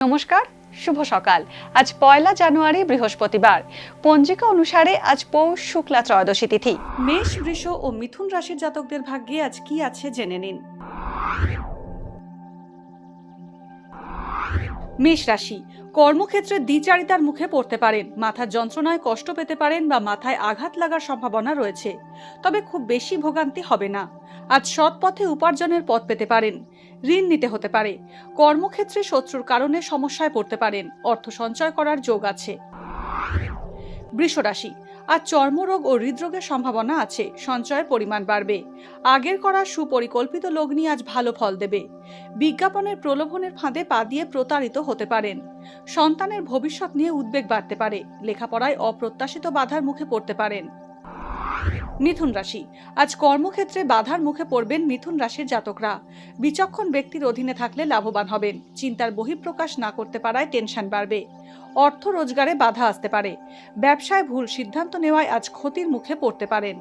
নমস্কার, শুভ সকাল। আজ 1 জানুয়ারি বৃহস্পতিবার। পঞ্জিকা অনুসারে আজ পৌষ শুক্লা ত্রয়োদশী তিথি। মেষ, বৃষ ও মিথুন রাশির জাতকদের ভাগ্যে আজ কি আছে জেনে নিন। মেষ রাশি, কর্মক্ষেত্রে দ্বিচারিতার মুখে পড়তে পারেন। মাথার যন্ত্রণায় কষ্ট পেতে পারেন বা মাথায় আঘাত লাগার সম্ভাবনা রয়েছে, তবে খুব বেশি ভোগান্তি হবে না। আজ সৎ পথে উপার্জনের পথ পেতে পারেন। ঋণ নিতে হতে পারে। কর্মক্ষেত্রে শত্রুর কারণে সমস্যায় পড়তে পারেন। অর্থ সঞ্চয় করার যোগ আছে। বৃষ রাশি, আজ চর্মরোগ ও হৃদরোগের সম্ভাবনা আছে। সঞ্চয়ের পরিমাণ বাড়বে। আগের করা সুপরিকল্পিত লগ্নি আজ ভালো ফল দেবে। বিজ্ঞাপনের প্রলোভনের ফাঁদে পা দিয়ে প্রতারিত হতে পারেন। সন্তানের ভবিষ্যৎ নিয়ে উদ্বেগ বাড়তে পারে। লেখাপড়ায় অপ্রত্যাশিত বাধার মুখে পড়তে পারেন। মিথুন রাশি, আজ কর্মক্ষেত্রে বাধার মুখে পড়বেন মিথুন রাশির জাতকরা। বিচক্ষণ ব্যক্তির অধীনে থাকলে লাভবান হবেন। চিন্তার বহিঃপ্রকাশ না করতে পারায় টেনশন বাড়বে। অর্থ রোজগারে বাধা আসতে পারে। ব্যবসায় ভুল সিদ্ধান্ত নেওয়ায় আজ ক্ষতির মুখে পড়তে পারেন।